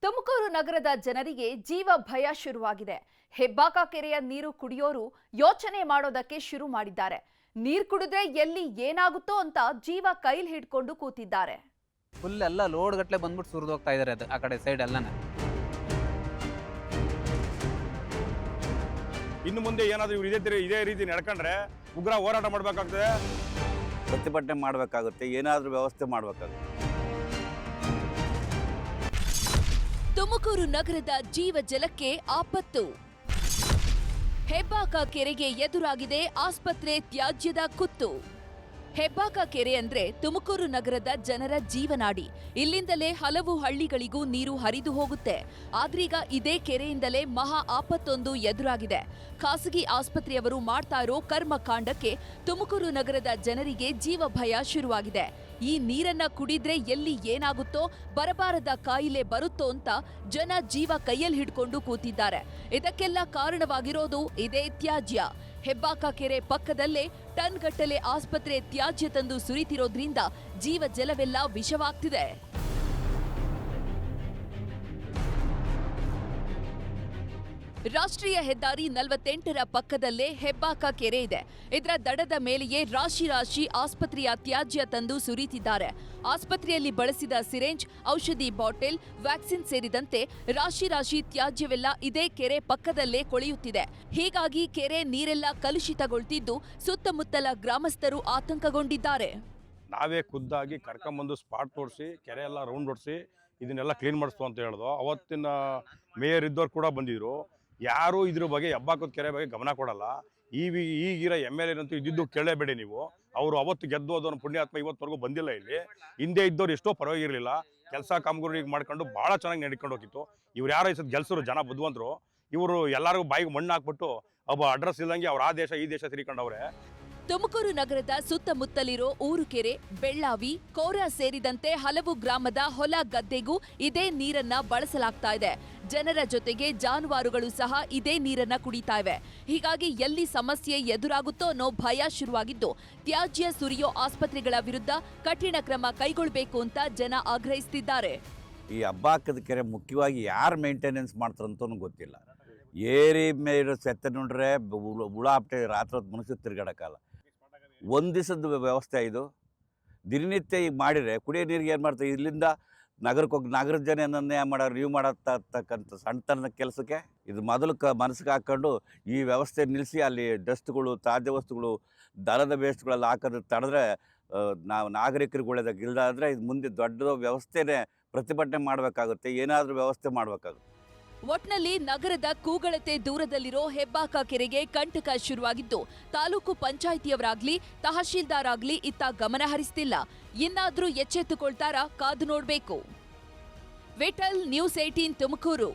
ತುಮಕೂರು ನಗರದ ಜನರಿಗೆ ಜೀವ ಭಯ ಶುರುವಾಗಿದೆ. ಹೆಬ್ಬಾಕ ಕೆರೆಯ ನೀರು ಕುಡಿಯೋರು ಯೋಚನೆ ಮಾಡೋದಕ್ಕೆ ಶುರು ಮಾಡಿದ್ದಾರೆ. ನೀರು ಕುಡಿದ್ರೆ ಎಲ್ಲಿ ಏನಾಗುತ್ತೋ ಅಂತ ಜೀವ ಕೈಲಿ ಹಿಡ್ಕೊಂಡು ಕೂತಿದ್ದಾರೆ. ಫುಲ್ ಎಲ್ಲ ಲೋಡ್ ಗಟ್ಟಲೆ ಬಂದ್ಬಿಟ್ಟು ಸುರಿದು ಹೋಗ್ತಾ ಇದ್ದಾರೆ. ಅದು ಆ ಕಡೆ ಸೈಡ್ ಎಲ್ಲನೇ. ಇನ್ನು ಮುಂದೆ ಏನಾದರೂ ಇದೇ ರೀತಿ ನಡ್ಕೊಂಡ್ರೆ ಉಗ್ರ ಹೋರಾಟ ಮಾಡಬೇಕಾಗ್ತದೆ, ಪ್ರತಿಭಟನೆ ಮಾಡಬೇಕಾಗುತ್ತೆ, ಏನಾದರೂ ವ್ಯವಸ್ಥೆ ಮಾಡಬೇಕಾಗುತ್ತೆ. ತುಮಕೂರು ನಗರದ ಜೀವ ಜಲಕ್ಕೆ ಆಪತ್ತು. ಹೆಬ್ಬಾಕ ಕೆರೆಗೆ ಎದುರಾಗಿದೆ ಆಸ್ಪತ್ರೆ ತ್ಯಾಜ್ಯದ ಕುತ್ತು. ಹೆಬ್ಬಾಕ ಕೆರೆ ಅಂದ್ರೆ ತುಮಕೂರು ನಗರದ ಜನರ ಜೀವನಾಡಿ. ಇಲ್ಲಿಂದಲೇ ಹಲವು ಹಳ್ಳಿಗಳಿಗೂ ನೀರು ಹರಿದು ಹೋಗುತ್ತೆ. ಆದ್ರೀಗ ಇದೇ ಕೆರೆಯಿಂದಲೇ ಮಹಾ ಆಪತ್ತೊಂದು ಎದುರಾಗಿದೆ. ಖಾಸಗಿ ಆಸ್ಪತ್ರೆಯವರು ಮಾಡ್ತಾ ಇರೋ ಕರ್ಮಕಾಂಡಕ್ಕೆ ತುಮಕೂರು ನಗರದ ಜನರಿಗೆ ಜೀವ ಭಯ ಶುರುವಾಗಿದೆ. ಈ ನೀರನ್ನ ಕುಡಿದ್ರೆ ಎಲ್ಲಿ ಏನಾಗುತ್ತೋ, ಬರಬಾರದ ಕಾಯಿಲೆ ಬರುತ್ತೋ ಅಂತ ಜನ ಜೀವ ಕೈಯಲ್ಲಿ ಹಿಡ್ಕೊಂಡು ಕೂತಿದ್ದಾರೆ. ಇದಕ್ಕೆಲ್ಲ ಕಾರಣವಾಗಿರೋದು ಇದೇ ತ್ಯಾಜ್ಯ. ಹೆಬ್ಬಾಕ ಕೆರೆ ಪಕ್ಕದಲ್ಲೇ ಟನ್ ಗಟ್ಟಲೆ ಆಸ್ಪತ್ರೆ ತ್ಯಾಜ್ಯ ತಂದು ಸುರಿತಿರೋದ್ರಿಂದ ಜೀವ ಜಲವೆಲ್ಲ ವಿಷವಾಗ್ತಿದೆ. ರಾಷ್ಟ್ರೀಯ ಹೆದ್ದಾರಿ 48ರ ಪಕ್ಕದಲ್ಲೇ ಹೆಬ್ಬಾಕ ಕೆರೆ ಇದೆ. ಇದರ ದಡದ ಮೇಲೆಯೇ ರಾಶಿ ರಾಶಿ ಆಸ್ಪತ್ರೆಯ ತ್ಯಾಜ್ಯ ತಂದು ಸುರಿತಿದ್ದಾರೆ. ಆಸ್ಪತ್ರೆಯಲ್ಲಿ ಬಳಸಿದ ಸಿರೆಂಜ್, ಔಷಧಿ ಬಾಟಲ್, ವ್ಯಾಕ್ಸಿನ್ ಸೇರಿದಂತೆ ರಾಶಿ ರಾಶಿ ತ್ಯಾಜ್ಯವೆಲ್ಲ ಇದೇ ಕೆರೆ ಪಕ್ಕದಲ್ಲೇ ಕೊಳೆಯುತ್ತಿದೆ. ಹೀಗಾಗಿ ಕೆರೆ ನೀರೆಲ್ಲ ಕಲುಷಿತಗೊಳ್ತಿದ್ದು ಸುತ್ತಮುತ್ತಲ ಗ್ರಾಮಸ್ಥರು ಆತಂಕಗೊಂಡಿದ್ದಾರೆ. ನಾವೇ ಖುದ್ದಾಗಿ ಕರ್ಕೊಂಬಂದು ಸ್ಪಾಟ್ ತೋರಿಸಿ ಕೆರೆ ಎಲ್ಲ ರೌಂಡ್ ಹೊಡಿಸಿ ಇದನ್ನೆಲ್ಲ ಕ್ಲೀನ್ ಮಾಡಿಸ್ತು ಅಂತ ಹೇಳಿದ್ರು. ಅವತ್ತಿನ ಮೇಯರ್ ಇದ್ದವ್ರು ಕೂಡ ಬಂದಿದ್ರು. ಯಾರೂ ಇದ್ರ ಬಗ್ಗೆ ಹೆಬ್ಬಾಕದ ಕೆರೆ ಬಗ್ಗೆ ಗಮನ ಕೊಡಲ್ಲ. ಈಗಿರೋ MLA ಅಂತೂ ಇದ್ದಿದ್ದು ಕೇಳಲೇಬೇಡಿ ನೀವು. ಅವರು ಅವತ್ತು ಗೆದ್ದು ಅದನ್ನು ಪುಣ್ಯಾತ್ಮ ಇವತ್ತವರೆಗೂ ಬಂದಿಲ್ಲ. ಇಲ್ಲಿ ಹಿಂದೆ ಇದ್ದವ್ರು ಎಷ್ಟೋ ಪರವಾಗಿರಲಿಲ್ಲ, ಕೆಲಸ ಕಾಮಗಾರಿ ಮಾಡ್ಕೊಂಡು ಭಾಳ ಚೆನ್ನಾಗಿ ನಡ್ಕೊಂಡು ಹೋಗಿತ್ತು. ಇವ್ರು ಯಾರೋ ಈ ಗೆಲ್ಸರು ಜನ ಬುದ್ಧಿವಂತರು. ಇವರು ಎಲ್ಲರಿಗೂ ಬಾಯಿಗೆ ಮಣ್ಣು ಹಾಕ್ಬಿಟ್ಟು ಒಬ್ಬ ಅಡ್ರೆಸ್ ಇಲ್ದಂಗೆ ಅವ್ರು ಆ ದೇಶ ಈ ದೇಶ ತಿರ್ಕೊಂಡವ್ರೆ. ತುಮಕೂರು ನಗರದ ಸುತ್ತಮುತ್ತಲಿರೋ ಊರುಕೆರೆ, ಬೆಳ್ಳಾವಿ, ಕೋರ ಸೇರಿದಂತೆ ಹಲವು ಗ್ರಾಮದ ಹೊಲ ಗದ್ದೆಗೂ ಇದೇ ನೀರನ್ನ ಬಳಸಲಾಗ್ತಾ ಇದೆ. ಜನರ ಜೊತೆಗೆ ಜಾನುವಾರುಗಳು ಸಹ ಇದೇ ನೀರನ್ನ ಕುಡಿತಾ ಇವೆ. ಹೀಗಾಗಿ ಎಲ್ಲಿ ಸಮಸ್ಯೆ ಎದುರಾಗುತ್ತೋ ಅನ್ನೋ ಭಯ ಶುರುವಾಗಿದ್ದು, ತ್ಯಾಜ್ಯ ಸುರಿಯೋ ಆಸ್ಪತ್ರೆಗಳ ವಿರುದ್ಧ ಕಠಿಣ ಕ್ರಮ ಕೈಗೊಳ್ಳಬೇಕು ಅಂತ ಜನ ಆಗ್ರಹಿಸುತ್ತಿದ್ದಾರೆ. ಈ ಹೆಬ್ಬಾಕದ ಕೆರೆ ಮುಖ್ಯವಾಗಿ ಯಾರು ಮೇಂಟೆನೆನ್ಸ್ ಮಾಡ್ತಾರಂತೂ ಗೊತ್ತಿಲ್ಲ. ಏರಿ ಮೇಲೆ ಸೆತ್ತ ನೋಡ್ರೆ ಹುಳ ಹಾಪ್ಟೆ ರಾತ್ರಿ ಹೊತ್ತು ಮನುಷ್ಯ ತಿರ್ಗಾಡಕ್ಕಲ್ಲ. ಒಂದು ದಿವಸದ ವ್ಯವಸ್ಥೆ ಇದು. ದಿನನಿತ್ಯ ಈಗ ಮಾಡಿದರೆ ಕುಡಿಯೋ ನೀರಿಗೆ ಏನು ಮಾಡ್ತಾರೆ, ಇಲ್ಲಿಂದ ನಗರಕ್ಕೆ ಹೋಗಿ ನಗರದ ಜನ ಏನನ್ನೇ ಮಾಡೋರು, ನೀವು ಮಾಡತಕ್ಕಂಥ ಸಣ್ಣತನ ಕೆಲಸಕ್ಕೆ ಇದು ಮೊದಲು ಮನಸ್ಸಿಗೆ ಹಾಕ್ಕೊಂಡು ಈ ವ್ಯವಸ್ಥೆ ನಿಲ್ಲಿಸಿ ಅಲ್ಲಿ ಡಸ್ಟ್ಗಳು, ತ್ಯಾಜ್ಯ ವಸ್ತುಗಳು, ದನದ ವೇಸ್ಟ್ಗಳೆಲ್ಲ ಹಾಕೋದು ತಡೆದ್ರೆ ನಾವು ನಾಗರಿಕರಿಗೆ ಒಳ್ಳೆದಾಗ. ಇಲ್ಲದಾದರೆ ಇದು ಮುಂದೆ ದೊಡ್ಡ ವ್ಯವಸ್ಥೆನೇ ಪ್ರತಿಭಟನೆ ಮಾಡಬೇಕಾಗುತ್ತೆ, ಏನಾದರೂ ವ್ಯವಸ್ಥೆ ಮಾಡಬೇಕಾಗುತ್ತೆ. ಒಟ್ನಲ್ಲಿ ನಗರದ ಕೂಗಳತೆ ದೂರದಲ್ಲಿರೋ ಹೆಬ್ಬಾಕ ಕೆರೆಗೆ ಕಂಟಕ ಶುರುವಾಗಿದ್ದು, ತಾಲೂಕು ಪಂಚಾಯಿತಿಯವರಾಗ್ಲಿ ತಹಶೀಲ್ದಾರ್ ಆಗ್ಲಿ ಇತ್ತ ಗಮನ ಹರಿಸ್ತಿಲ್ಲ. ಇನ್ನಾದ್ರೂ ಎಚ್ಚೆತ್ತುಕೊಳ್ತಾರಾ ಕಾದು ನೋಡ್ಬೇಕು. ವಿಠಲ್, ನ್ಯೂಸ್ 18 ತುಮಕೂರು.